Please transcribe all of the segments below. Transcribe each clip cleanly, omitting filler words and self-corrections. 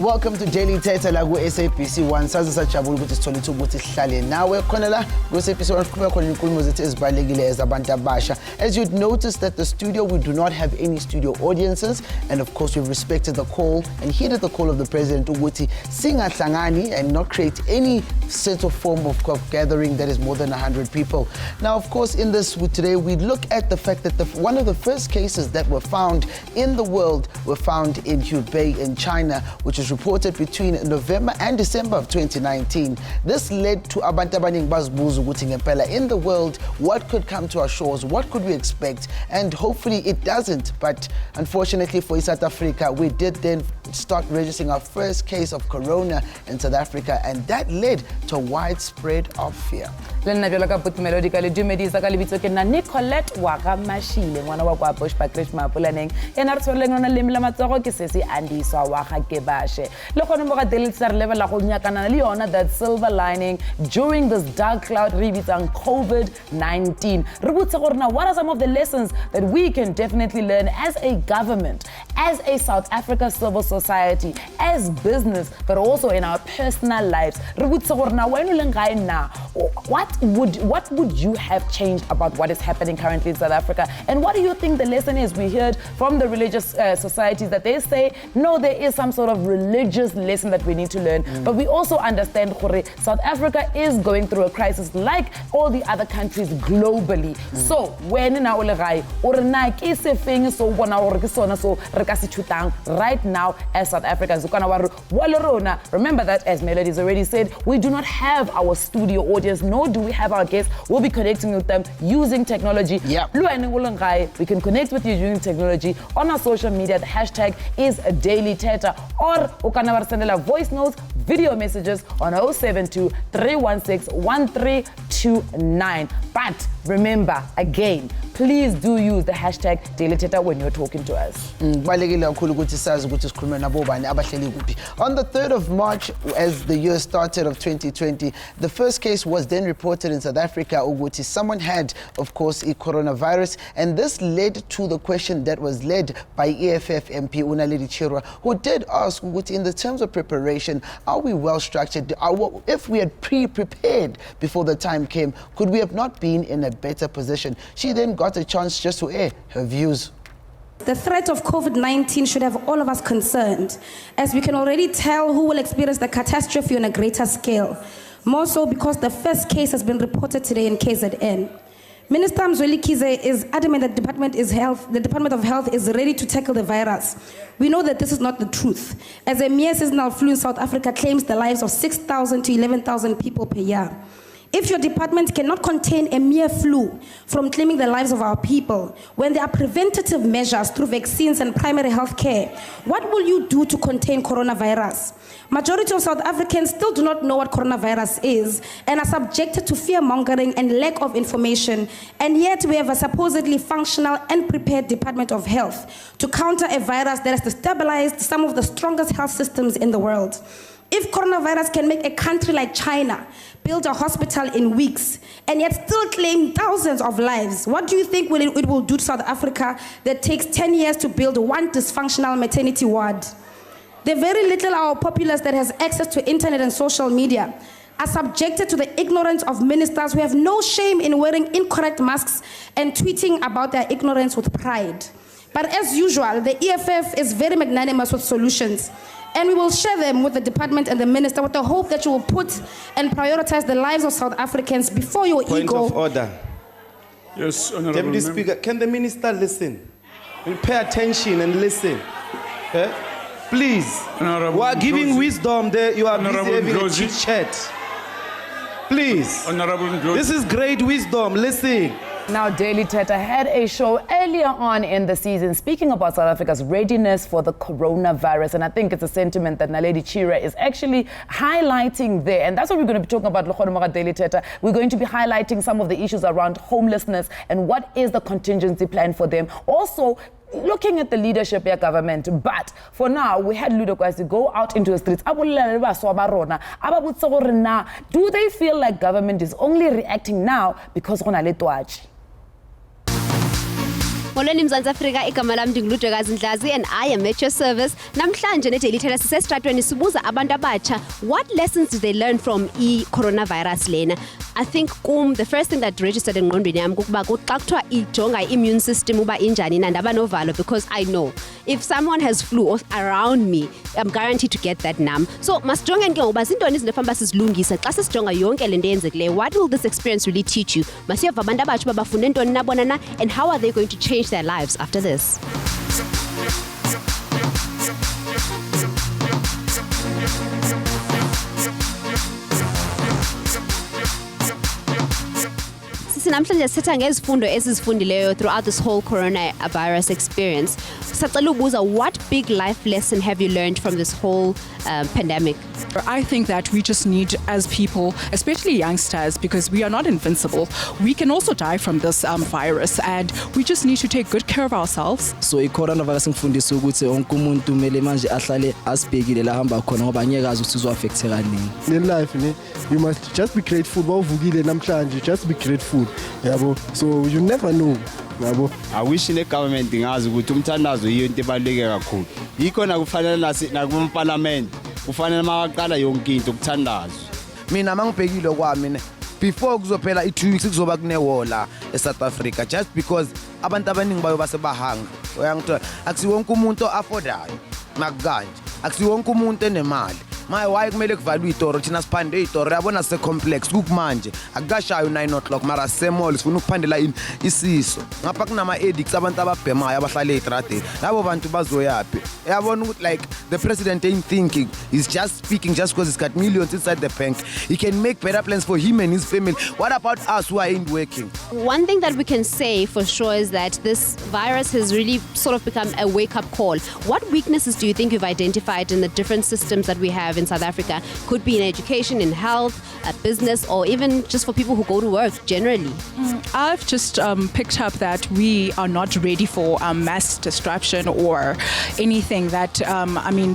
Welcome to Daily Thetha la ku SABC 1. Saze sajabula ukuthi sithole ithuba ukuthi sihlale nawe khona la ku SABC 1 sikhuluma khona inkulumo zethu ezibalekile ezabantu abasha. As you'd notice that the studio, we do not have any studio audiences, and of course we've respected the call and heeded the call of the president ukuthi singahlangani and not create any sort of form of gathering that is more than 100 people. Now of course in this today we look at the fact that one of the first cases that were found in the world were found in Hubei in China, which was reported between November and December of 2019. This led to abantu abaningi bazibuza ukuthi ngempela in the world what could come to our shores, what could we expect, and hopefully it doesn't. But unfortunately for South Africa, we did then start registering our first case of corona in South Africa, and that led to a widespread of fear. Nicolette Wagamashile, one of our push back Mapulaneng, and our Solenona Limla Matokisi and Isa Waka Gebashe. Lokonomoka Delisar level Lahunyakana Leona, that silver lining during this dark cloud rebate on COVID-19. Rubutsakorna, what are some of the lessons that we can definitely learn as a government, as a South Africa civil society, as business, but also in our personal lives? Rubutsakorna, what would you have changed about what is happening currently in South Africa? And what do you think the lesson is? We heard from the religious societies that they say, no, there is some sort of religious lesson that we need to learn. But we also understand, South Africa is going through a crisis like all the other countries globally. So, when in our right now as South Africans, remember that as Melody's already said, we do not have our studio audience, nor do we have our guests. We'll be connecting with them using technology. Yep. We can connect with you using technology on our social media. The hashtag is Daily Thetha, or you can send voice notes, video messages on 072-316-1329. But remember, again, please do use the hashtag Daily Thetha when you're talking to us. On the 3rd of March, as the year started of 2020, the first case was then reported in South Africa. Uguti, someone had, of course, a coronavirus, and this led to the question that was led by EFF MP Unaledi Chirwa, who did ask Uguti, in the terms of preparation, are we well structured? If we had pre-prepared before the time came, could we have not been in a better position? She then got a chance just to air her views. The threat of COVID-19 should have all of us concerned, as we can already tell who will experience the catastrophe on a greater scale, more so because the first case has been reported today in KZN. Minister Mzweli Kize is adamant that the Department of Health is ready to tackle the virus. We know that this is not the truth, as a mere seasonal flu in South Africa claims the lives of 6,000 to 11,000 people per year. If your department cannot contain a mere flu from claiming the lives of our people, when there are preventative measures through vaccines and primary health care, what will you do to contain coronavirus? Majority of South Africans still do not know what coronavirus is and are subjected to fear-mongering and lack of information, and yet we have a supposedly functional and prepared Department of Health to counter a virus that has destabilized some of the strongest health systems in the world. If coronavirus can make a country like China build a hospital in weeks and yet still claim thousands of lives, what do you think it will do to South Africa that takes 10 years to build one dysfunctional maternity ward? The very little our populace that has access to internet and social media are subjected to the ignorance of ministers who have no shame in wearing incorrect masks and tweeting about their ignorance with pride. But as usual, the EFF is very magnanimous with solutions, and we will share them with the department and the minister with the hope that you will put and prioritize the lives of South Africans before your Point ego. of order. Yes, Honorable Deputy Speaker, can the minister listen? Will pay attention and listen. Please. Honorable We are giving Ndlozi. wisdom there. You are busy Honorable having a Ndlozi. chit chat. Please. Honorable Ndlozi. This is great wisdom. Listen. Now, Daily Thetha had a show earlier on in the season speaking about South Africa's readiness for the coronavirus. And I think it's a sentiment that Naledi Chirwa is actually highlighting there. And that's what we're going to be talking about, Daily Thetha. We're going to be highlighting some of the issues around homelessness and what is the contingency plan for them. Also, looking at the leadership of government. But for now, we had Ludo Kwasi go out into the streets. Do they feel like government is only reacting now because Molweni Mzansi Afrika, igama lami ndinguludwekazi Ndlazi and I am at your service. Namhlanje neDaily Thetha sisestratweni sibuza abantu abatsha what lessons did they learn from coronavirus lena. I think the first thing that registered engqondweni yami kukuba xa kuthiwa ijonga immune system uba injani na ndaba novalo, because I know if someone has flu around me, I'm guaranteed to get that numb. So masijonge ke ngoba zintoni izinto sizilungisa xa sisijonga yonke le nto yenzekileyo. What will this experience really teach you? Masiyeva abantu abatsha uba bafunde ntoni nabona na, and how are they going to change their lives after this? Namhlanje sithetha ngezifundo esizifundileyo throughout this whole coronavirus experience. Sacela ubuza, what big life lesson have you learned from this whole pandemic? I think that we just need, as people, especially youngsters, because we are not invincible, we can also die from this virus, and we just need to take good care of ourselves. So i-coronavirus ngifundisa ukuthi wonke umuntu kumele manje ahlale asibhekile la hamba khona ngoba angeke azi ukuthi uzoaffecteka nini. In life, you must just be grateful. Bawuvukile namhlanje, just be grateful. Yabo. So you never know. Yabo. I wish the government ngazi ukuthi umthandazo yiyo into ebaluleke kakhulu. Yikho nakufanele nakuMparliament kufanele maqala yonke into ukuthandazwa. Mina mangibhekile kwami before kuzophela i2 weeks kuzoba kunewar la eSouth Africa, just because abantu abaningi bayo basebahanga. Uyangithola akusiwonke umuntu affordayo makanje, akusiwonke umuntu enemali. Why kumele kuvalwe itoro thina siphande itoro yabona se complex kukumanje akukashayo 9 o'clock mara semall sifuna ukuphandela isiso ngapha kunama addicts abantu ababhemayo abahlale etradeni labo bantu bazoyapi. Yabona ukuthi like the president ain't thinking, he's just speaking just because he's got millions inside the bank. He can make better plans for him and his family. What about us who ain't working? One thing that we can say for sure is that this virus has really sort of become a wake-up call. What weaknesses do you think you've identified in the different systems that we have in South Africa? Could be in education, in health, business, or even just for people who go to work generally. I've just picked up that we are not ready for mass destruction or anything that,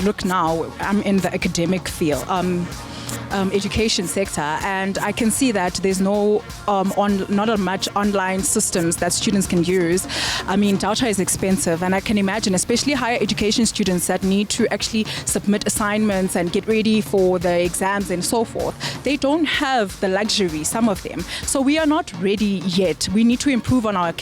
look now, I'm in the academic field. Education sector, and I can see that there's not much online systems that students can use. Data is expensive, and I can imagine especially higher education students that need to actually submit assignments and get ready for the exams and so forth. They don't have the luxury, some of them. So we are not ready yet. We need to improve on our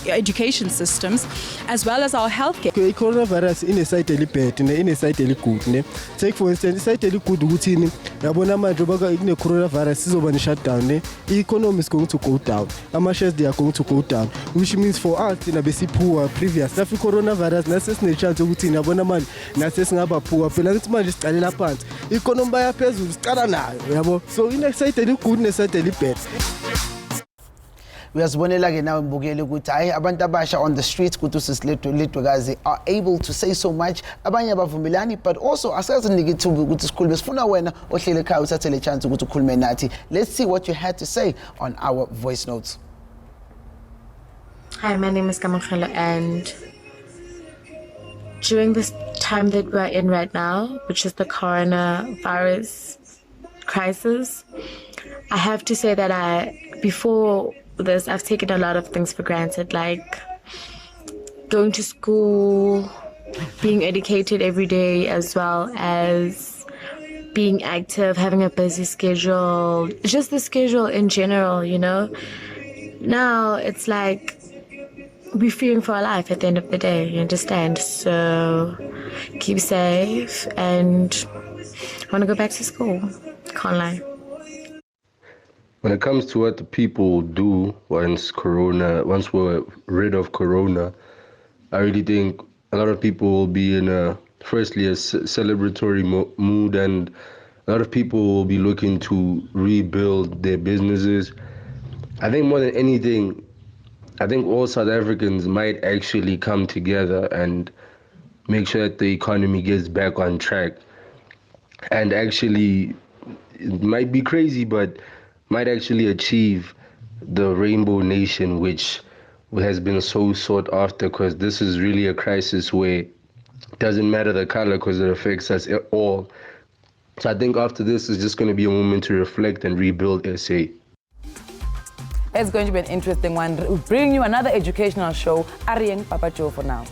education systems as well as our healthcare. The coronavirus in a side bad, in a side good. Take for instance, side good routine. Yabona manje baka in coronavirus is over shut down. The economy is going to go down. Our shares they are going to go down, which means for us in a basic poor previous. After coronavirus, necessary nature to routine. Yabona man, necessary ngaba poor. Penalty man just carry la pants. Economy by appears will start now. Yabo. So in a side good, in a side bad. Uyazibonela ke nawe mbukeli ukuthi hayi abantu abasha on the streets kuthi sisiledwekazi are able to say so much, abanye abavumelani, but also asazinike ithuba ukuthi sikhulume. Sifuna wena ohlele ekhaya uthathe le chance ukuthi ukhulume nathi. Let's see what you had to say on our voice notes. Hi, my name is Kamakhala, and during this time that we're in right now, which is the coronavirus crisis, I have to say that before this, I've taken a lot of things for granted, like going to school, being educated every day, as well as being active, having a busy schedule, just the schedule in general, Now it's like we're fearing for our life at the end of the day, you understand? So keep safe, and I want to go back to school, can't lie. When it comes to what the people do once we're rid of corona, I really think a lot of people will be in firstly a celebratory mood, and a lot of people will be looking to rebuild their businesses. I think more than anything, I think all South Africans might actually come together and make sure that the economy gets back on track. And actually, it might be crazy, but might actually achieve the Rainbow Nation, which has been so sought after, because this is really a crisis where it doesn't matter the color because it affects us all. So I think after this is just going to be a moment to reflect and rebuild SA. It's going to be an interesting one. We'll bring you another educational show. Arieng Papa Joe for now.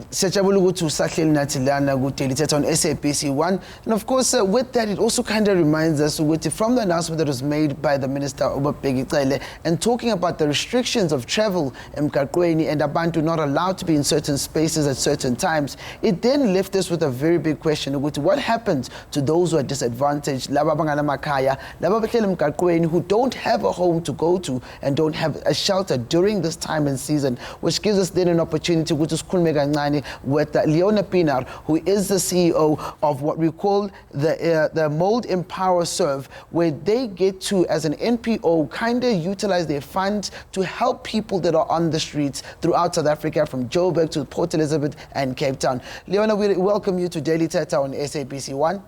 Siyajabula ukuthi usahleli nathi lana ku-Daily Thetha on SABC 1. And of course, with that, it also kind of reminds us ukuthi from the announcement that was made by the Minister Obabheki Cele and talking about the restrictions of travel emgaqweni and abantu not allowed to be in certain spaces at certain times, it then left us with a very big question ukuthi what happens to those who are disadvantaged, laba abanganamakhaya, laba abahleli emgaqweni who don't have a home to go to and don't have a shelter during this time and season, which gives us then an opportunity ukuthi sikhulume kancane with Leona Pinar, who is the CEO of what we call the Mold Empower Serve, where they get to, as an NPO, kind of utilize their funds to help people that are on the streets throughout South Africa, from Joburg to Port Elizabeth and Cape Town. Leona, we welcome you to Daily Thetha on SABC 1.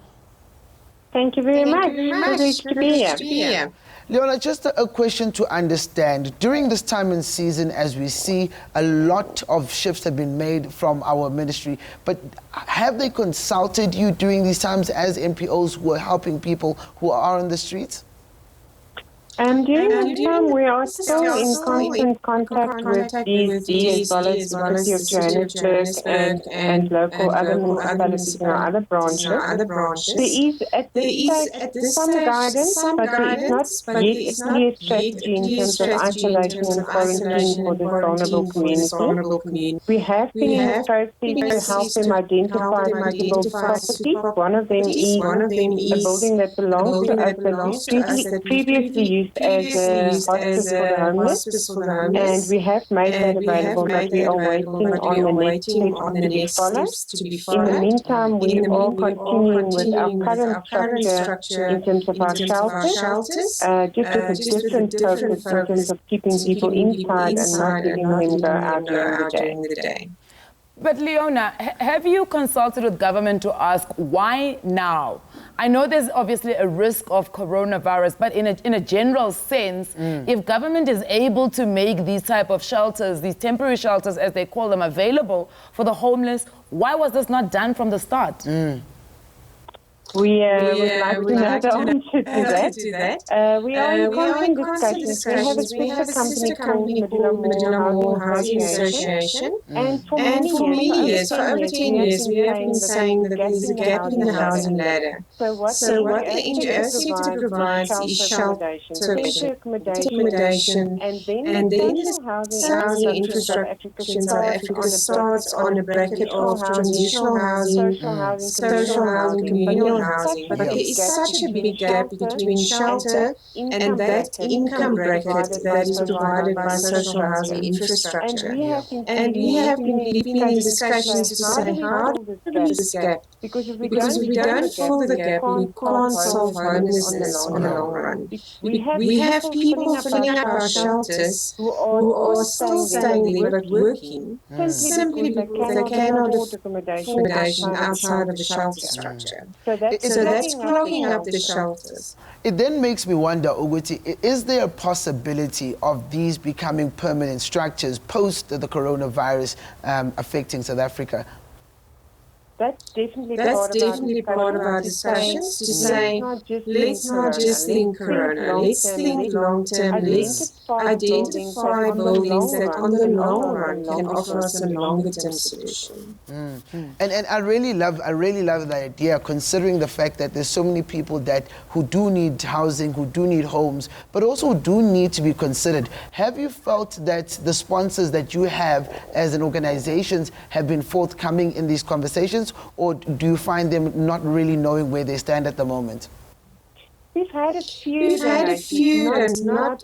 Thank you very much. Privileged to be here. Leona, just a question to understand. During this time and season, as we see, a lot of shifts have been made from our ministry, but have they consulted you during these times as NPOs who are helping people who are on the streets? During this time, we are still in constant contact with DSD as well as the City of Johannesburg and local other municipalities in our other branches. There is at this some guidance, but there is not yet a clear strategy in terms of isolation and quarantine for this vulnerable community. We have been in the process to help them identify suitable properties. One of them is a building that belongs to us that was previously used as a hospice for the homeless, and we have made that available, but we are waiting on the next steps to be followed. In the meantime, we are continuing with our current structure in terms of our shelters, just with a different focus in terms of keeping people inside and not letting them go out during the day. But Leona, have you consulted with government to ask why now? I know there's obviously a risk of coronavirus, but in a general sense, if government is able to make these type of shelters, these temporary shelters as they call them, available for the homeless, why was this not done from the start? We would like to know the answer to that. We are in constant discussions. We have a sister company called Medulla Housing Association. And for many years, for over 10 years, we have been saying that there's a gap in the housing ladder. So what the NGO sector provides is shelter accommodation, and then the housing infrastructure in South Africa starts on a bracket of transitional housing, social housing, communal housing, but there is such a big gap between shelter and that income bracket that is provided by social housing infrastructure. And we have been deep in discussions to say, how do we fill this gap? Because if we don't fill the gap, we can't solve homelessness in the long run. We have people filling up our shelters who are still staying there but working simply because they cannot afford accommodation outside of the shelter structure. So that's clogging up the shelters. It then makes me wonder, Uguti, is there a possibility of these becoming permanent structures post the coronavirus affecting South Africa? That's definitely part of our discussions to say, let's not just think corona, let's think long term, let's identify buildings that on the long run can offer us a longer term solution. And I really love the idea, considering the fact that there's so many people who do need housing, who do need homes, but also do need to be considered. Have you felt that the sponsors that you have as an organization have been forthcoming in these conversations, or do you find them not really knowing where they stand at the moment? We've had a few and not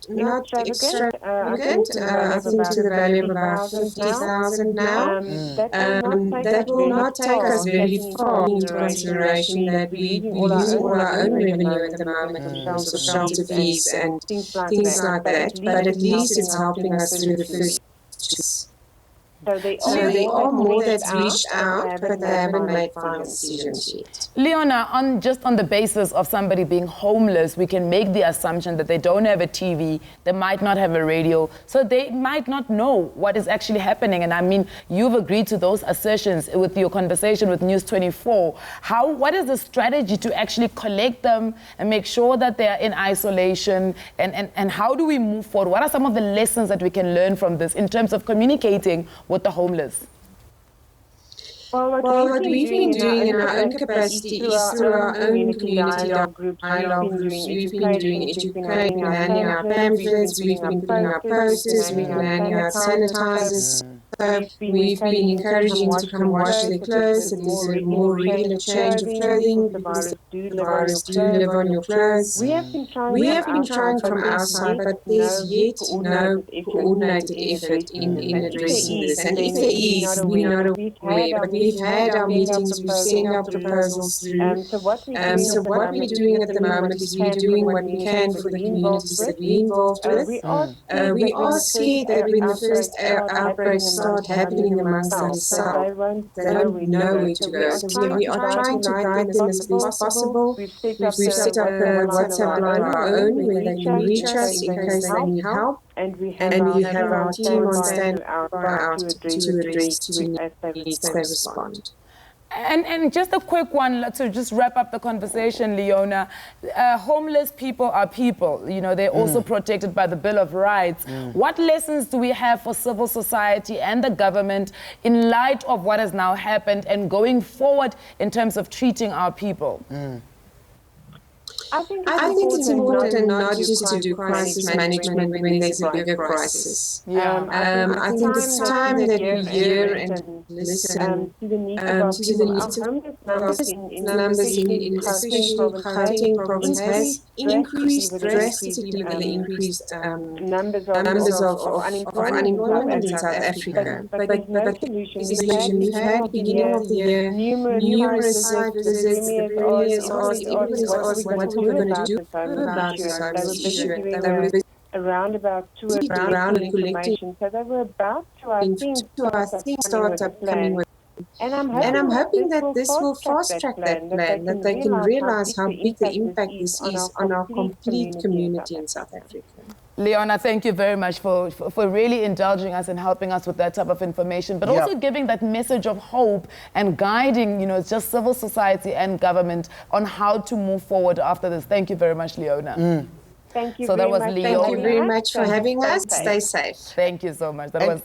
extravagant. I think to the value of about 50,000 now. That will not take us very far into consideration that we use all our own revenue at the moment in terms of shelter fees and things like that. But at least it's helping us through the first. So there are more that's reached out, but they haven't made final decisions yet. Leona, on the basis of somebody being homeless, we can make the assumption that they don't have a TV, they might not have a radio, so they might not know what is actually happening. And I mean, you've agreed to those assertions with your conversation with News 24. What is the strategy to actually collect them and make sure that they are in isolation? And how do we move forward? What are some of the lessons that we can learn from this in terms of communicating with the homeless? Well, what we've been doing in our own capacity is through our own community dialogue groups. We've been doing education, handing out pamphlets, we've been putting out posters, we've been handing out sanitizers. We've been encouraging to come wash their clothes, so there's a more regular change of clothing because the virus do live on your clothes. We have been trying from our side, but there's yet no coordinated effort in addressing this. And if there is, we're not aware, but we've had our meetings, we've sent our proposals through. So what we're doing at the moment is we're doing what we can for the communities that we're involved with. We are scared that when the first outbreaks start happening amongst ourselves, they don't know where to go. So we are trying to guide them as best possible. We've set up a WhatsApp line of our own where they can reach us in case they need help. And we have our team on standby to address to needs they respond. And just a quick one to just wrap up the conversation, Leona. Homeless people are people. You know, they're also protected by the Bill of Rights. What lessons do we have for civil society and the government in light of what has now happened and going forward in terms of treating our people? I think it's important not just to do crisis management when there's a bigger crisis. I think it's time that we hear and listen to the needs of numbers in especially Gauteng province has increased drastically with the increased numbers of unemployment in South Africa. But we've had at the beginning of the year numerous site visits, the premiers asked, everybody's asked what we're going to do about this issue. And they were around about collecting. So they were about to, I think, start up coming with. And I'm hoping that this will fast track that plan, that they can realize how big the impact this is on our complete community in South Africa. Leona, thank you very much for really indulging us and helping us with that type of information, but also giving that message of hope and guiding, you know, just civil society and government on how to move forward after this. Thank you very much, Leona. Thank you. So that was Leona. Thank you very much for having us. Stay safe. Thank you so much. That was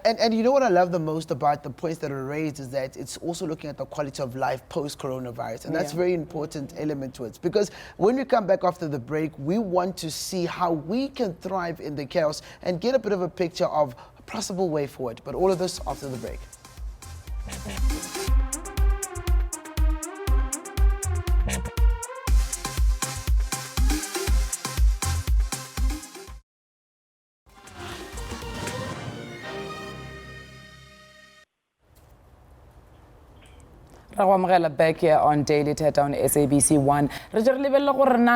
And you know what I love the most about the points that are raised is that it's also looking at the quality of life post-coronavirus. And that's a very important element to it. Because when we come back after the break, we want to see how we can thrive in the chaos and get a bit of a picture of a possible way forward. But all of this after the break. Back here on Daily Thetha on SABC 1.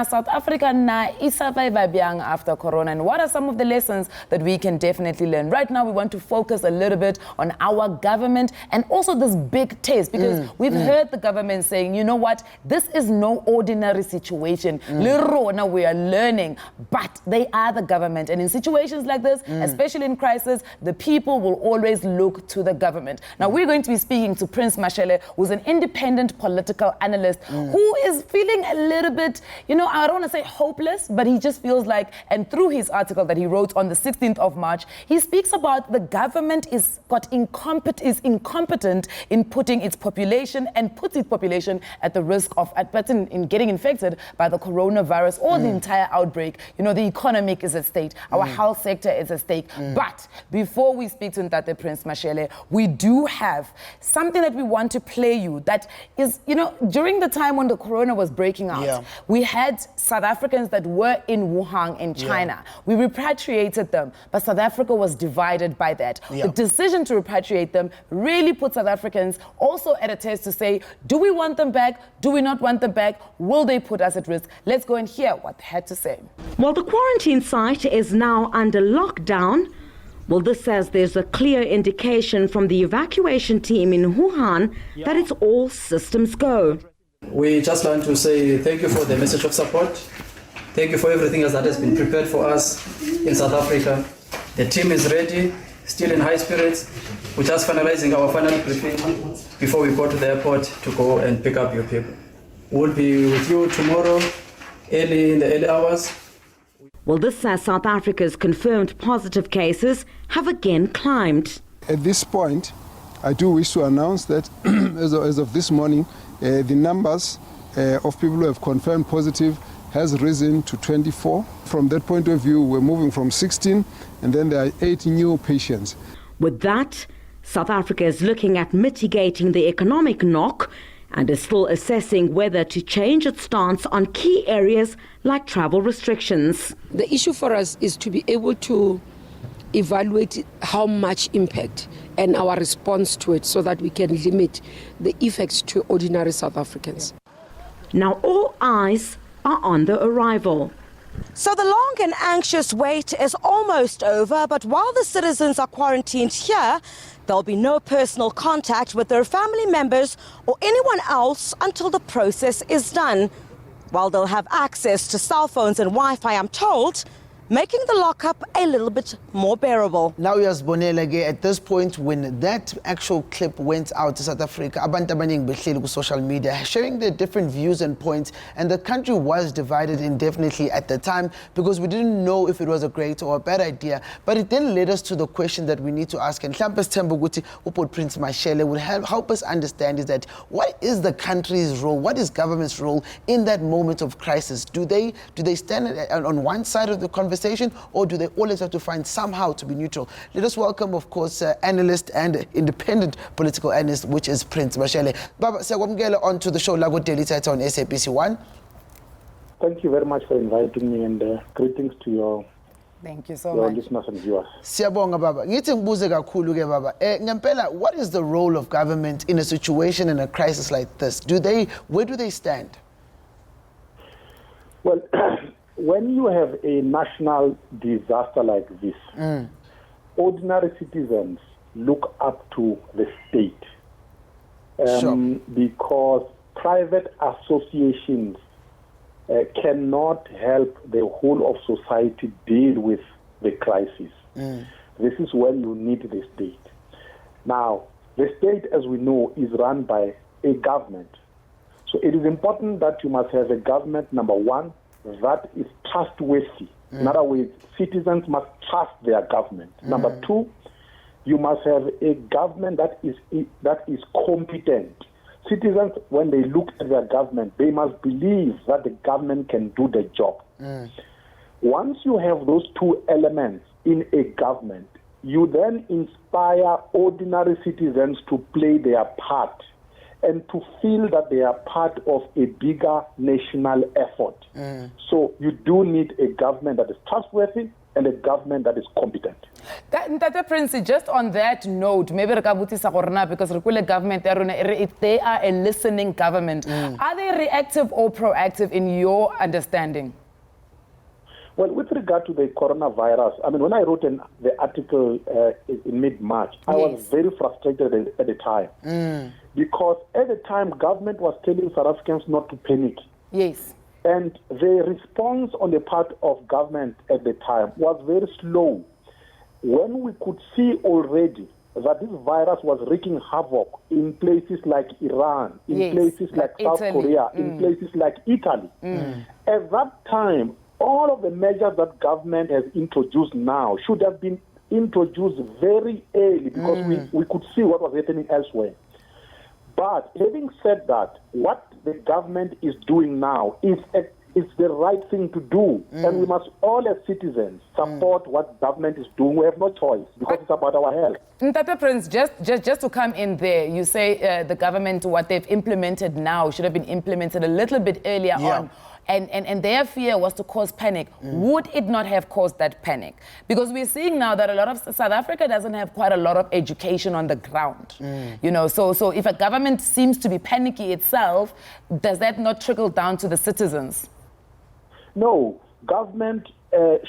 South Africa na survive after Corona, and what are some of the lessons that we can definitely learn? Right now, we want to focus a little bit on our government and also this big test, because we've heard the government saying, you know what, this is no ordinary situation. Now we are learning, but they are the government, and in situations like this, especially in crisis, the people will always look to the government. Now we're going to be speaking to Prince Mashele, who's an independent political analyst who is feeling a little bit, you know, I don't want to say hopeless, but he just feels like, and through his article that he wrote on the 16th of March, he speaks about the government is incompetent in putting its population and puts its population at the risk of in getting infected by the coronavirus or the entire outbreak. You know, the economic is at stake, our health sector is at stake. But before we speak to Ntate Prince Mashele, we do have something that we want to play you that is, you know, during the time when the corona was breaking out, we had South Africans that were in Wuhan in China. We repatriated them, but South Africa was divided by that. The decision to repatriate them really put South Africans also at a test to say, do we want them back? Do we not want them back? Will they put us at risk? Let's go and hear what they had to say. While the quarantine site is now under lockdown, Well, this says there's a clear indication from the evacuation team in Wuhan that it's all systems go. We just want to say thank you for the message of support. Thank you for everything else that has been prepared for us in South Africa. The team is ready, still in high spirits. We're just finalizing our final briefing before we go to the airport to go and pick up your people. We'll be with you tomorrow, early in the early hours. Well, this says South Africa's confirmed positive cases have again climbed. At this point, I do wish to announce that as of this morning, the numbers of people who have confirmed positive has risen to 24. From that point of view, we're moving from 16, and then there are 8 new patients. With that, South Africa is looking at mitigating the economic knock and is still assessing whether to change its stance on key areas like travel restrictions. The issue for us is to be able to evaluate how much impact and our response to it so that we can limit the effects to ordinary South Africans. Now all eyes are on the arrival. So the long and anxious wait is almost over, but while the citizens are quarantined here, there'll be no personal contact with their family members or anyone else until the process is done. While they'll have access to cell phones and Wi-Fi, I'm told, making the lockup a little bit more bearable. Now, Bonelage, at this point, when that actual clip went out to South Africa, abantu abaningi behleli ku social media, sharing their different views and points, and the country was divided indefinitely at the time because we didn't know if it was a great or a bad idea. But it then led us to the question that we need to ask, and Hlampes Tembuguti, Upod Prince Mashele, will help us understand is that what is the country's role, what is government's role in that moment of crisis? Do they stand on one side of the conversation, or do they always have to find somehow to be neutral? Let us welcome, of course, analyst and independent political analyst, which is Prince Mashele. Baba, siyakwamukela on to the show Lago Daily Thetha on SABC 1. Thank you very much for inviting me, and greetings to your Thank you so your much. listeners and viewers. Siyabonga baba. Ngithi ngibuze kakhulu ke baba. Ngempela, what is the role of government in a situation in a crisis like this? Where do they stand? Well, when you have a national disaster like this, ordinary citizens look up to the state because private associations cannot help the whole of society deal with the crisis. This is when you need the state. Now, the state, as we know, is run by a government. So it is important that you must have a government, number one, that is trustworthy. In other words, citizens must trust their government. Number two, you must have a government that is competent. Citizens, when they look at their government, they must believe that the government can do the job. Once you have those two elements in a government, you then inspire ordinary citizens to play their part and to feel that they are part of a bigger national effort. So you do need a government that is trustworthy and a government that is competent. Thetha Prince, just on that note, maybe because the government, if they are a listening government, are they reactive or proactive in your understanding? Well, with regard to the coronavirus, I mean, when I wrote the article in mid-March, I was very frustrated at the time. Because at the time, government was telling South Africans not to panic. Yes. And the response on the part of government at the time was very slow. When we could see already that this virus was wreaking havoc in places like Iran, in places like South Korea, in places like Italy. At that time, all of the measures that government has introduced now should have been introduced very early because we could see what was happening elsewhere. But having said that, what the government is doing now is the right thing to do. And we must all as citizens support what government is doing. We have no choice because it's about our health. Thetha Prince, just to come in there, you say the government, what they've implemented now should have been implemented a little bit earlier on. And their fear was to cause panic. Would it not have caused that panic? Because we're seeing now that a lot of South Africa doesn't have quite a lot of education on the ground. You know, so if a government seems to be panicky itself, does that not trickle down to the citizens? No, government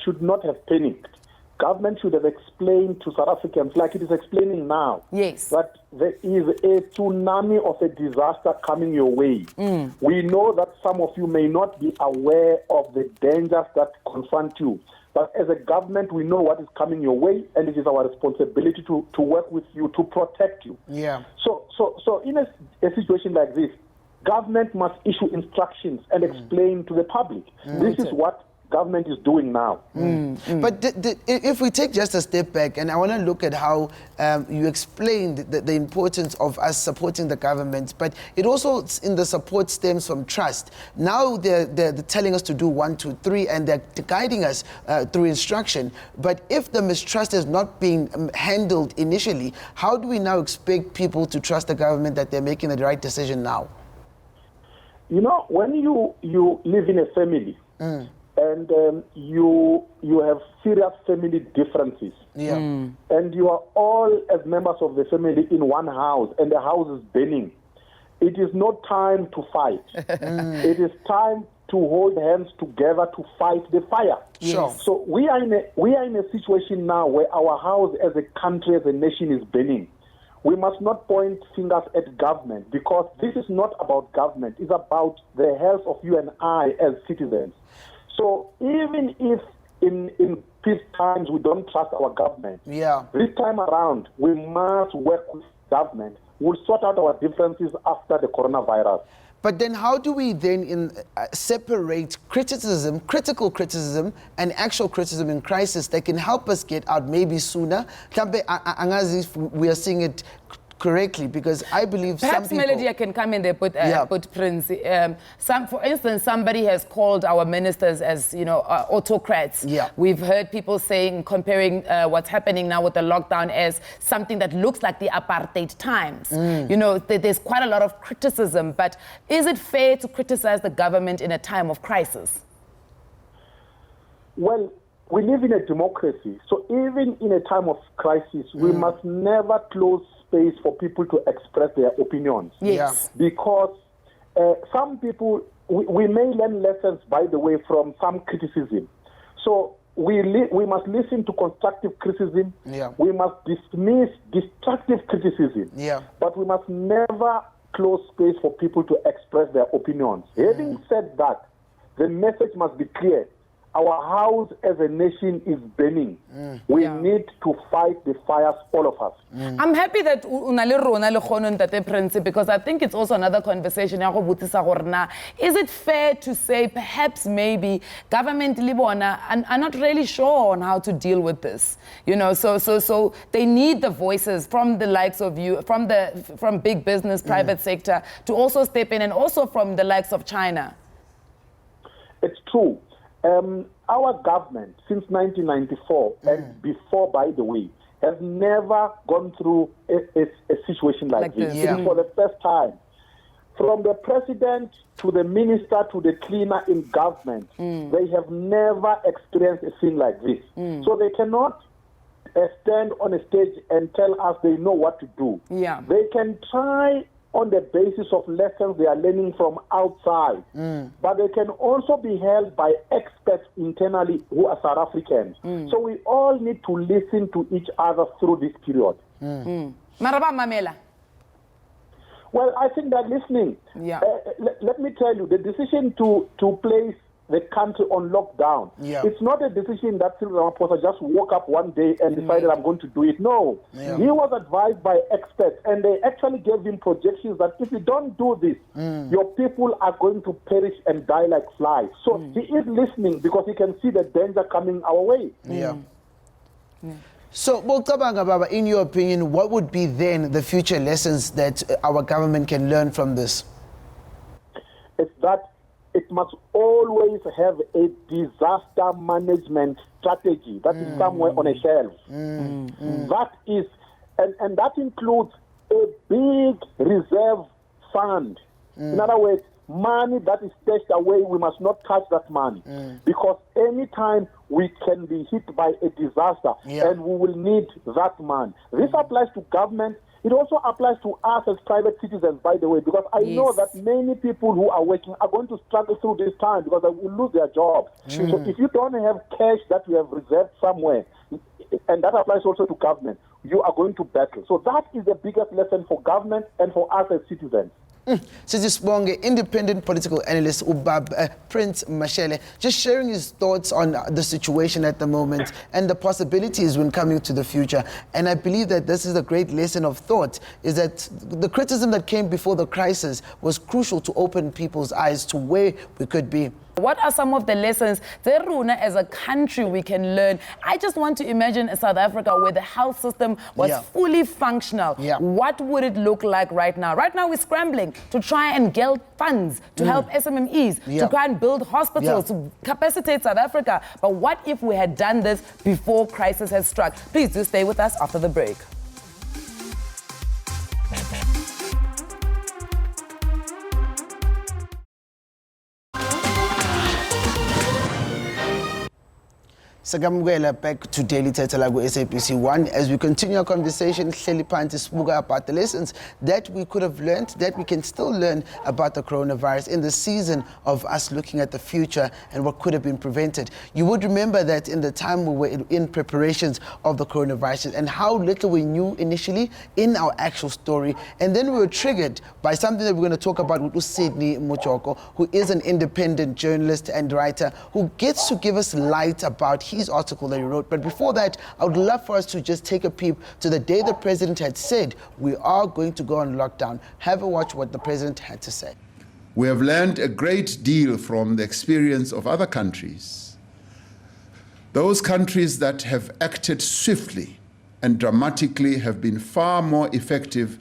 should not have panicked. government should have explained to South Africans, like it is explaining now, that there is a tsunami of a disaster coming your way. We know that some of you may not be aware of the dangers that confront you. But as a government, we know what is coming your way, and it is our responsibility to work with you, to protect you. Yeah. So in a situation like this, government must issue instructions and explain to the public. This is what government is doing now. But if we take just a step back, and I want to look at how you explained the importance of us supporting the government, but it also in the support stems from trust. Now they're telling us to do 1, 2, 3, and they're guiding us through instruction. But if the mistrust is not being handled initially, how do we now expect people to trust the government that they're making the right decision now? You know, when you live in a family, and you have serious family differences. And you are all as members of the family in one house, and the house is burning. It is not time to fight. It is time to hold hands together to fight the fire. So we are in a situation now where our house as a country, as a nation is burning. We must not point fingers at government, because this is not about government. It's about the health of you and I as citizens. So even if in peace times we don't trust our government, this time around we must work with government. We'll sort out our differences after the coronavirus. But then how do we then separate critical criticism, and actual criticism in crisis that can help us get out maybe sooner? If we are seeing it correctly, because I believe perhaps some people... Melody can come in there, put Prince. For instance, somebody has called our ministers as, autocrats. We've heard people saying, comparing what's happening now with the lockdown as something that looks like the apartheid times. There's quite a lot of criticism, but is it fair to criticize the government in a time of crisis? Well, we live in a democracy, so even in a time of crisis, we must never close space for people to express their opinions. Because some people, we may learn lessons, by the way, from some criticism. So we must listen to constructive criticism. We must dismiss destructive criticism. But we must never close space for people to express their opinions. Having said that, the message must be clear. Our house as a nation is burning. We need to fight the fires, all of us. I'm happy that unale rona le khono ntate Prince, because I think it's also another conversation. Is it fair to say perhaps maybe government libona are not really sure on how to deal with this? So they need the voices from the likes of you, from big business, private sector, to also step in, and also from the likes of China. It's true. Our government, since 1994, and before, by the way, has never gone through a situation like this. It is for the first time. From the president to the minister to the cleaner in government, they have never experienced a thing like this. So they cannot stand on a stage and tell us they know what to do. They can try on the basis of lessons they are learning from outside. But they can also be held by experts internally who are South Africans. So we all need to listen to each other through this period. Maraba Mamela. Well, I think they're listening. Let me tell you, the decision to place the country on lockdown, it's not a decision that Cyril Ramaphosa just woke up one day and decided I'm going to do it. No. He was advised by experts, and they actually gave him projections that if you don't do this, your people are going to perish and die like flies. So he is listening because he can see the danger coming our way. So, Bokabanga Baba, in your opinion, what would be then the future lessons that our government can learn from this? It's that it must always have a disaster management strategy that is somewhere on a shelf. That is, and that includes a big reserve fund. In other words, money that is stashed away, we must not touch that money. Because anytime we can be hit by a disaster, and we will need that money. This applies to government. It also applies to us as private citizens, by the way, because I know that many people who are working are going to struggle through this time because they will lose their jobs. So if you don't have cash that you have reserved somewhere, and that applies also to government, you are going to battle. So that is the biggest lesson for government and for us as citizens. Sisibonge, independent political analyst Prince Mashele, just sharing his thoughts on the situation at the moment and the possibilities when coming to the future. And I believe that this is a great lesson of thought, is that the criticism that came before the crisis was crucial to open people's eyes to where we could be. What are some of the lessons that Runa as a country we can learn? I just want to imagine a South Africa where the health system was fully functional. What would it look like right now? Right now we're scrambling to try and get funds to help SMMEs, to try and build hospitals, to capacitate South Africa. But what if we had done this before crisis has struck? Please do stay with us after the break. Sagamwela back to Daily Thetha Lagu SABC 1 as we continue our conversation about the lessons that we could have learned, that we can still learn about the coronavirus in the season of us looking at the future and what could have been prevented. You would remember that in the time we were in preparations of the coronavirus and how little we knew initially in our actual story, and then we were triggered by something that we're going to talk about with Sydney Mochoko, who is an independent journalist and writer who gets to give us light about his article that he wrote. But before that, I would love for us to just take a peep to the day the president had said we are going to go on lockdown. Have a watch what the president had to say. We have learned a great deal from the experience of other countries. Those countries that have acted swiftly and dramatically have been far more effective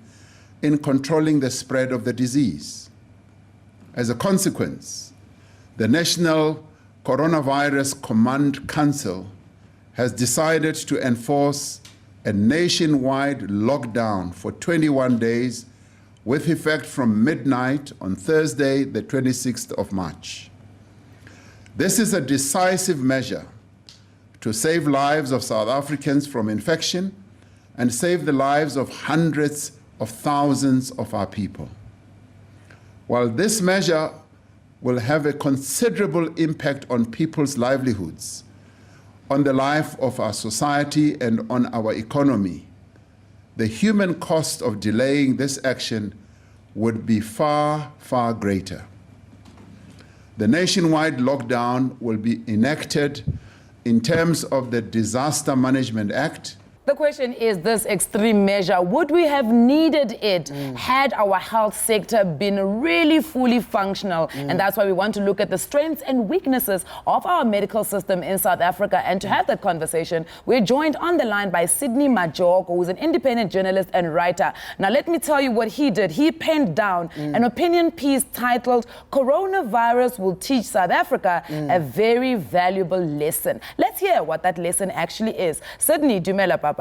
in controlling the spread of the disease. As a consequence, the National Coronavirus Command Council has decided to enforce a nationwide lockdown for 21 days with effect from midnight on Thursday, the 26th of March. This is a decisive measure to save lives of South Africans from infection and save the lives of hundreds of thousands of our people. While this measure will have a considerable impact on people's livelihoods, on the life of our society and on our economy, the human cost of delaying this action would be far, far greater. The nationwide lockdown will be enacted in terms of the Disaster Management Act. The question is this extreme measure, would we have needed it had our health sector been really fully functional? And that's why we want to look at the strengths and weaknesses of our medical system in South Africa. And to have that conversation, we're joined on the line by Sydney Mochoko, who's an independent journalist and writer. Now, let me tell you what he did. He penned down an opinion piece titled, "Coronavirus Will Teach South Africa a Very Valuable Lesson." Let's hear what that lesson actually is. Sydney, dumela papa.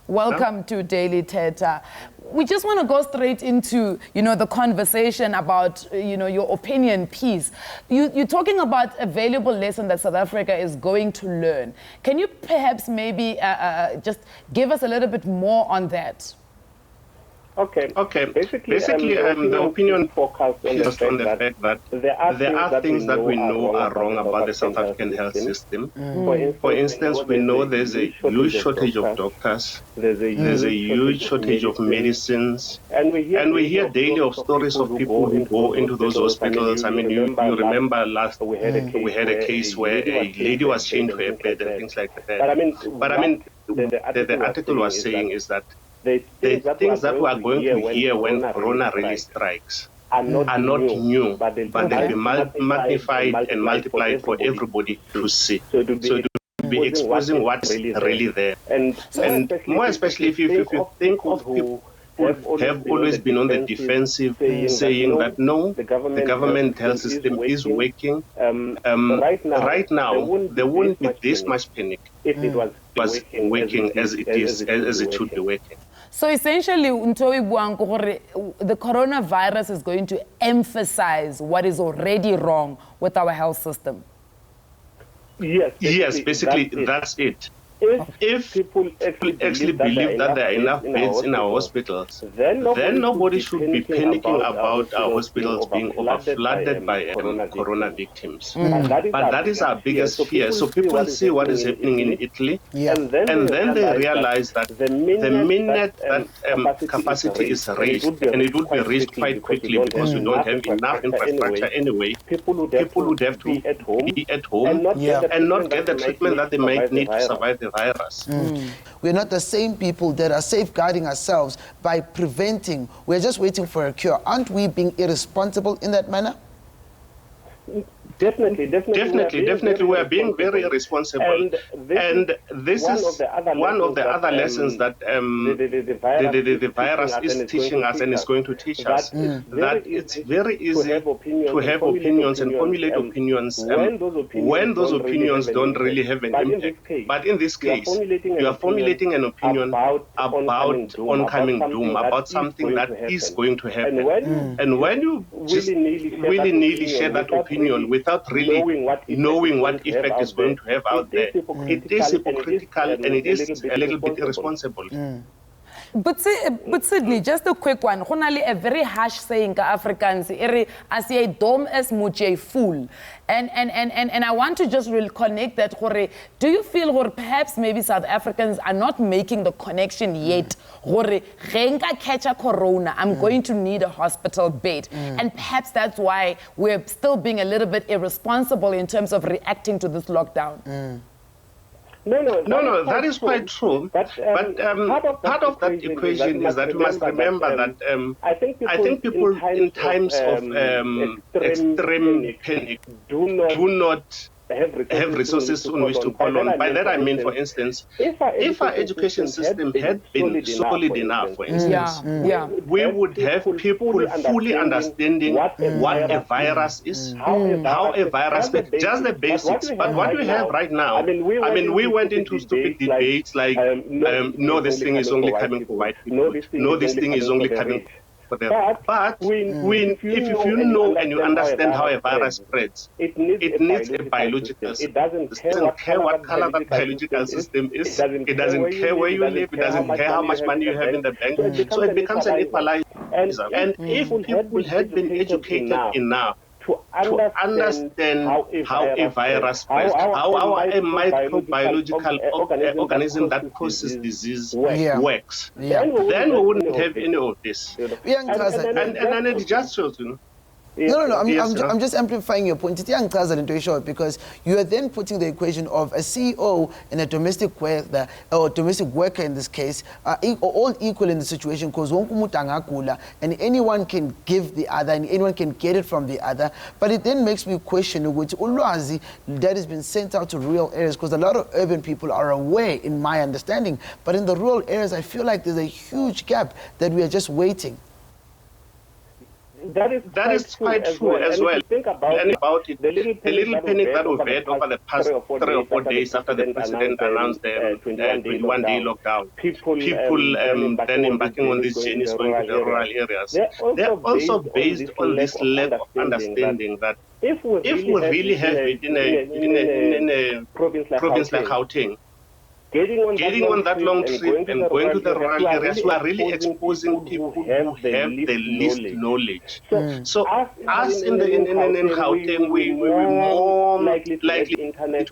Welcome to Daily Thetha. We just want to go straight into, the conversation about, your opinion piece. You're talking about a valuable lesson that South Africa is going to learn. Can you perhaps maybe just give us a little bit more on that? Okay. Basically the opinion focuses on the fact that there are things that we know are wrong about the South African health system. For instance, we know there's a huge shortage of doctors, there's a huge shortage of medicines, and we hear daily of stories of people who go into those hospitals. I mean, you remember last we had a case where a lady was chained to a bed and things like that. But I mean, the article was saying is that the things that we are going to hear when Corona really strikes are not new, but they'll be magnified and multiplied for everybody to see. So to be exposing what's really there. And more especially if you think of people who have always been on the defensive, saying that no, the government health system is working. Right now, there wouldn't be this much panic if it was working as it should be working. So essentially, the coronavirus is going to emphasize what is already wrong with our health system. Yes, basically that's it. If people actually believe that there are enough beds in our hospitals, then nobody should be panicking about our hospitals being overflooded by corona victims. But that is our biggest fear. So people see what is happening in Italy, and then they realize that the minute that capacity is reached, and it would be reached quite quickly because we don't have enough infrastructure anyway, people would have to be at home and not get the treatment that they might need to survive the virus. We're not the same people that are safeguarding ourselves by preventing. We're just waiting for a cure. Aren't we being irresponsible in that manner? Definitely. We are being very irresponsible, and this is one of the other lessons that the virus is teaching us and is going to teach us. That it's very easy to have opinions and formulate opinions when those opinions don't really have an impact. But in this case, you are formulating an opinion about oncoming doom, about something that is going to happen. And when you just willy-nilly share that opinion without really knowing what effect it's going to have out there, it is hypocritical and it is a little bit irresponsible. But Sydney, just a quick one. Gonale a very harsh saying ka Afrikaans, ere as jy dom is moet jy voel. And I want to just really connect that. Do you feel perhaps maybe South Africans are not making the connection yet? Renka catch a corona, I'm going to need a hospital bed. And perhaps that's why we're still being a little bit irresponsible in terms of reacting to this lockdown. No, that is quite true. But part of that equation is that we must remember that I think people in times of extreme panic do not have resources on which to call on. By that I mean, for instance, if our education system had been solid enough, for instance, we would have people fully understanding what a virus is, how a virus is, just the basics. But what we have right now, I mean, we went into stupid debates like, no, this thing is only coming for white people. No, this thing is only coming for them. But if you know and you understand how a virus spreads, it needs a biological system. It doesn't care what color that biological system is. It doesn't care where you live. It doesn't care how much money you have in the bank. So it becomes an equalizer. And if people had been educated enough to understand how a virus spreads, how a microbiological organism that causes disease works, then we wouldn't have any of this. And it just shows, No, I'm just amplifying your point. Because you are then putting the equation of a CEO and a domestic worker, or domestic worker in this case, are all equal in the situation, because and anyone can give the other and anyone can get it from the other. But it then makes me question which ulwazi that has been sent out to rural areas, because a lot of urban people are aware, in my understanding. But in the rural areas, I feel like there's a huge gap that we are just waiting. That is quite true as well. Think about it. The little panic that we've had over the past 3 or 4 days after the president announced the 21-day lockdown, people then embarking on this journey going to the rural areas. They're also based on this lack of understanding that if we really have it in a province like Gauteng, getting on that long trip and going to the rural areas, we are really exposing people who have the least knowledge. So us in Gauteng, we're more likely to internet,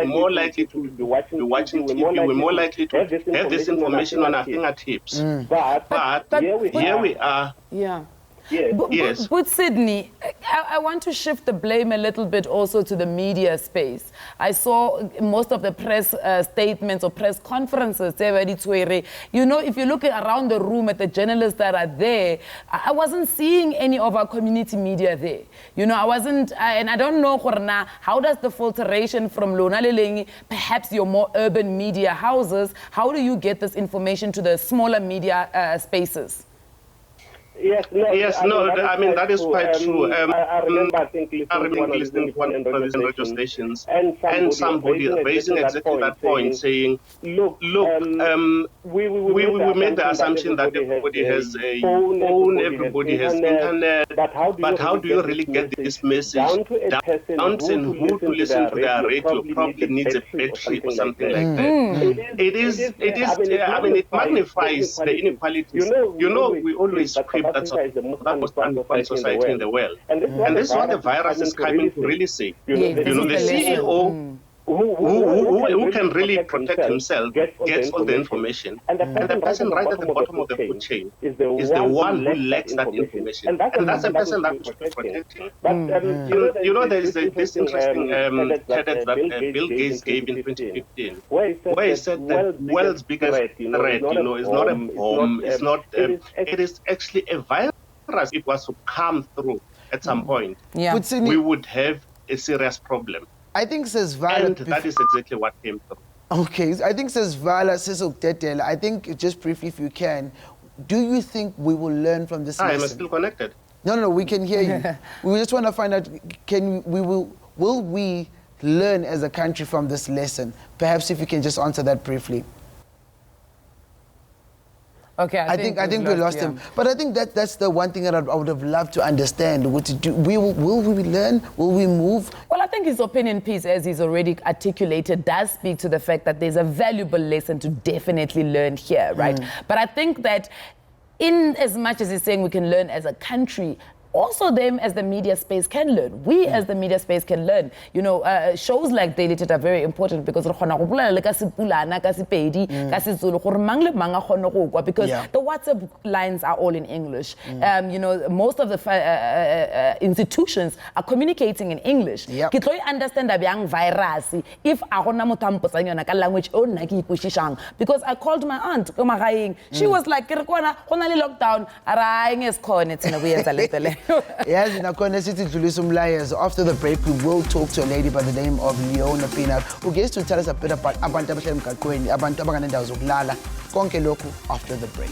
more likely to be watching TV, we're more likely to have this information on our fingertips. But here we are. Yes. But Sydney, I want to shift the blame a little bit also to the media space. I saw most of the press statements or press conferences. You know, if you look around the room at the journalists that are there, I wasn't seeing any of our community media there. You know, I wasn't, and I don't know, how does the filtration from Lona Lelengi, perhaps your more urban media houses, how do you get this information to the smaller media spaces? Yes, no, I mean, that is quite true. I remember, I think, listening to one of these radio stations, and somebody raising exactly that point, saying, look, we made the assumption that everybody has a phone, everybody has internet, but how do you really get this message down to a person who to listen to their radio probably needs a battery or something like that. It is, I mean, it magnifies the inequalities. You know, we always quip that South Africa is the most unequal society in the world. And this is what the virus is coming to really say. The CEO who can really protect himself gets all the information, and the person right at the bottom of the food chain is the one who lacks that information, and that's the person that we should be protecting. You know, there is this interesting TED that Bill Gates gave in 2015, where he said that world's biggest threat, is not a bomb, it's not, it is actually a virus. If it was to come through at some point, we would have a serious problem. I think says Vala. And that is exactly what came through. Okay, I think says Vala, says Thetha. I think just briefly, if you can, do you think we will learn from this lesson? I'm still connected. No, we can hear you. We just want to find out, will we learn as a country from this lesson? Perhaps if you can just answer that briefly. Okay, I think we lost him. But I think that's the one thing that I would have loved to understand. What to do? Will we learn? Will we move? Well, I think his opinion piece, as he's already articulated, does speak to the fact that there's a valuable lesson to definitely learn here, right? But I think that in as much as he's saying we can learn as a country, also them as the media space can learn. We as the media space can learn. You know, shows like Daily Thetha are very important because because the WhatsApp lines are all in English. You know, most of the institutions are communicating in English. Ke tlo understand the young virus if a gona motho a mpotsa yona ka language o nna ke ikwishishang, because I called my aunt ko magaeng. She was like, ke re kona go na le lockdown ara ngesikhone thina kuyenza lento le. Yes, after the break, we will talk to a lady by the name of Leona Peanut, who gets to tell us a bit about abantu abahlala emgaqweni, abantu abanganendawo zokulala, konke lokhu after the break.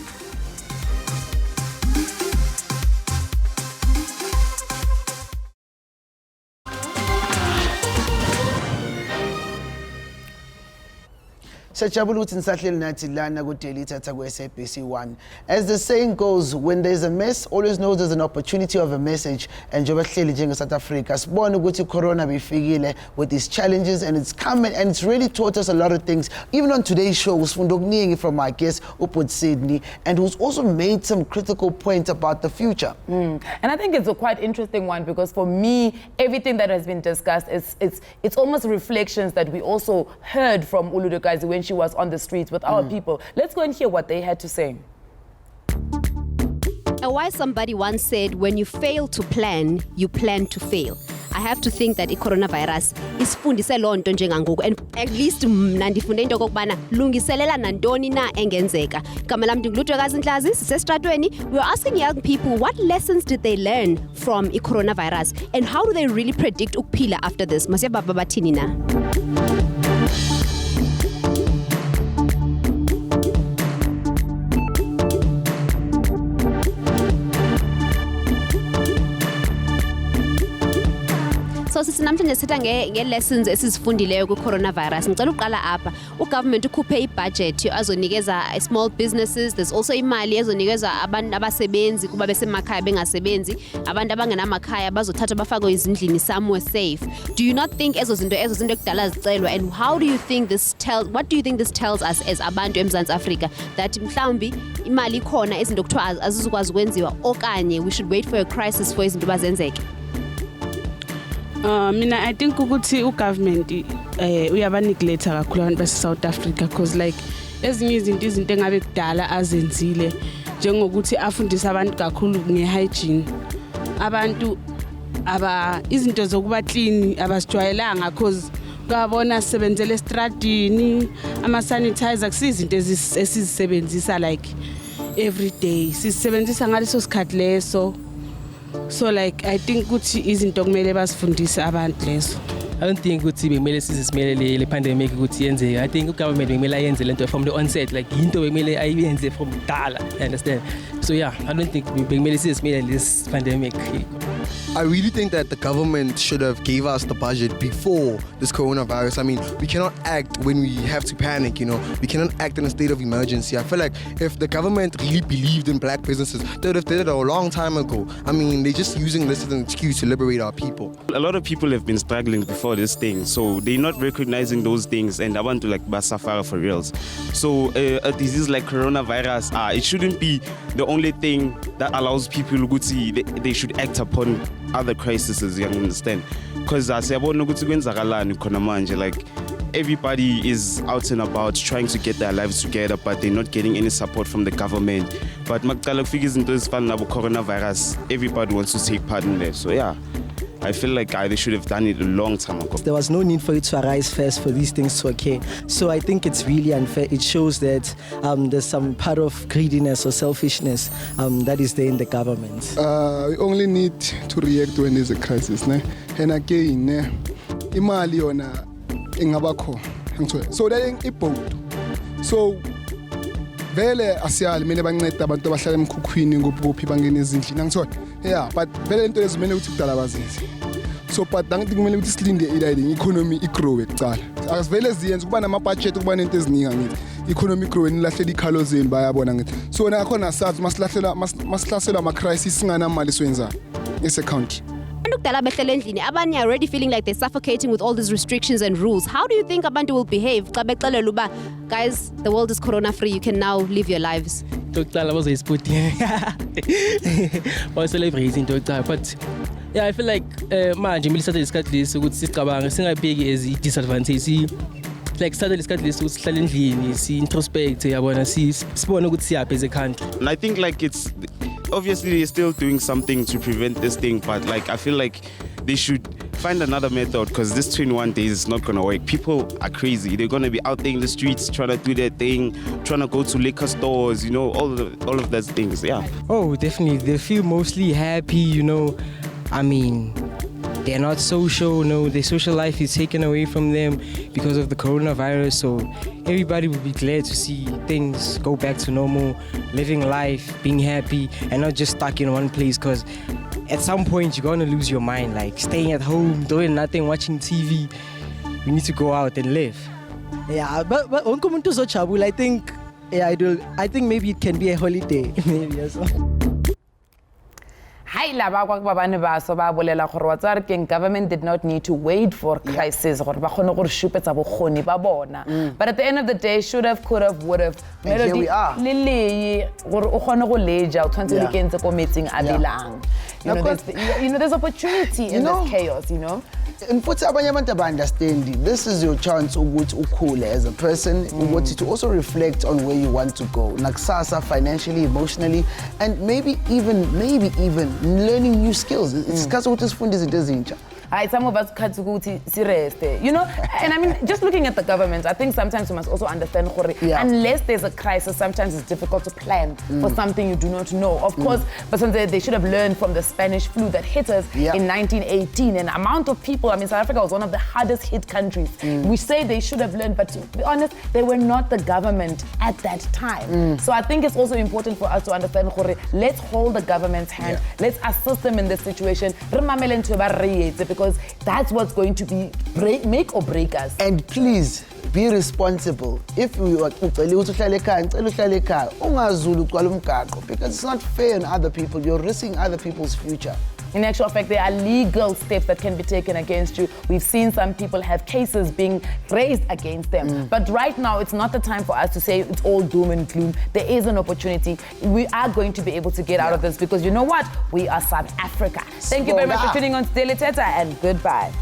Sajabulu uthi nisahleli nathi lana ku Daily Thetha ku SABC 1. As the saying goes, when there's a mess, always know there's an opportunity of a message. And njengoba sihleli njenge South Africa, sibone ukuthi corona bifikile with these challenges, and it's coming, and it's really taught us a lot of things. Even on today's show, usifunda okuningi from our guest Uput Sydney, and who's also made some critical points about the future. And I think it's a quite interesting one, because for me, everything that has been discussed it's almost reflections that we also heard from Uludokazi when she was on the streets with our people. Let's go and hear what they had to say. A wise somebody once said, when you fail to plan, you plan to fail. I have to think that coronavirus isifundise loo nto njengangoku, and at least mna ndifunde into okokubana lungiselela nantoni na engenzeka. Igama lam ndinguLuthokazi Ndlazi, sisestratweni. We are asking young people what lessons did they learn from coronavirus, and how do they really predict ukuphila after this? Masiyababa bathini na? So sisinamhlanje sithetha nge-lessons esizifundileyo kwi-coronavirus. Ngicela uqala apha. Ugovernment ukhuphe ibudget azonikeza small businesses. There's also imali ezonikeza abantu abasebenzi kuba besemakhaya bengasebenzi. Abantu abangenamakhaya bazothatha bafakwe izindlini somewhere safe. Do you not think ezo zinto ekudala zicelwa, and what do you think this tells us as abantu eMzantsi Africa, that mhlawumbi imali ikhona izinto kuthiwa azizukwazi ukwenziwa, okanye we should wait for a crisis for izinto bazenzeke? Mina I think ukuthi ugovernment uyabaneglect kakhulu abantu base-South Africa, because like ezinye izinto engabe kudala azenzile, njengokuthi afundise abantu kakhulu nge-hygiene. Abantu izinto zokuba clean abasijwayelanga, because ngabona sisebenzele estradini ama-sanitizer kusizinto esizisebenzisa like every day, sisebenzisa ngaleso sikhathi leso. So like I think ukuthi izinto kumele basifundise abantu leso. don't think ukuthi bekumele sizisimele le pandemic ukuthi yenzeke. I think government bekumele ayenze lento from the onset, like into bekumele ayenze from dala, you understand? So yeah, I don't think bekumele sizisimele this pandemic. I really think that the government should have gave us the budget before this coronavirus. I mean, we cannot act when we have to panic, you know. We cannot act in a state of emergency. I feel like if the government really believed in black businesses, they would have did it a long time ago. I mean, they're just using this as an excuse to liberate our people. A lot of people have been struggling before this thing, so they're not recognizing those things, and I want to like basafara for reals. So a disease like coronavirus, it shouldn't be the only thing that allows people to see they should act upon other crises, you understand? Because like everybody is out and about trying to get their lives together, but they're not getting any support from the government. But coronavirus, everybody wants to take part in that. So yeah, I feel like they should have done it a long time ago. There was no need for it to arise first for these things to occur. So I think it's really unfair. It shows that there's some part of greediness or selfishness that is there in the government. We only need to react when there's a crisis. Ne? And again, imali yona ingabakho. So that boat. So vele asiyali mele banceda abantu abahlala emkhukhwini ngobuphi bangena ezindlini angithola. Yeah, but vele into lezimele ukuthi kudala bazenze. So but angithi kumele ukuthi silinde ilile economy igrow ekucala. Akuvele ziyenze kuba nama budget kuba nento eziningi ngithi. Economy grow nilahlela ikhalo zenu bayabona ngithi. So na khona sazi masihlasela ama crisis singana mali siwenza ese country. Abanye are already feeling like they're suffocating with all these restrictions and rules. How do you think abantu will behave? Guys, the world is corona free. You can now live your lives. But yeah, I feel like manje kumele sithathe isikhathi lesi ukuthi sicabange singabheki as disadvantage. Like sithathe isikhathi lesi ukuthi sihlale endlini, si introspect yabona sibone ukuthi siyaphi as a country. And I think like it's obviously they're still doing something to prevent this thing, but like I feel like they should find another method because this 21 days is not gonna work. People are crazy. They're gonna be out there in the streets trying to do their thing, trying to go to liquor stores, you know, all of those things. Yeah. Oh, definitely. They feel mostly happy, you know. I mean, they're not social, no, their social life is taken away from them because of the coronavirus. So everybody will be glad to see things go back to normal, living life, being happy, and not just stuck in one place. Because at some point you're gonna lose your mind, like staying at home, doing nothing, watching TV. We need to go out and live. Yeah, but I think, yeah, I think maybe it can be a holiday, maybe as well. Government did not need to wait for crisis. But at the end of the day, should have, could have, would have. And here we are. There's opportunity in this chaos, you know. And for understanding, this is your chance as a person to also reflect on where you want to go. Naksasa, financially, emotionally, and maybe even learning new skills. It's because what is funded is some of us you know, and I mean, just looking at the government, I think sometimes we must also understand, unless there's a crisis, sometimes it's difficult to plan for something you do not know. Of course, but they should have learned from the Spanish flu that hit us in 1918. And the amount of people, I mean, South Africa was one of the hardest hit countries. We say they should have learned, but to be honest, they were not the government at that time. So I think it's also important for us to understand, let's hold the government's hand, let's assist them in this situation, because that's what's going to be make or break us. And please be responsible. If you are because it's not fair on other people. You're risking other people's future. In actual fact, there are legal steps that can be taken against you. We've seen some people have cases being raised against them. But right now, it's not the time for us to say it's all doom and gloom. There is an opportunity. We are going to be able to get out of this because you know what? We are South Africa. Thank you very much for tuning on to Daily Thetha and goodbye.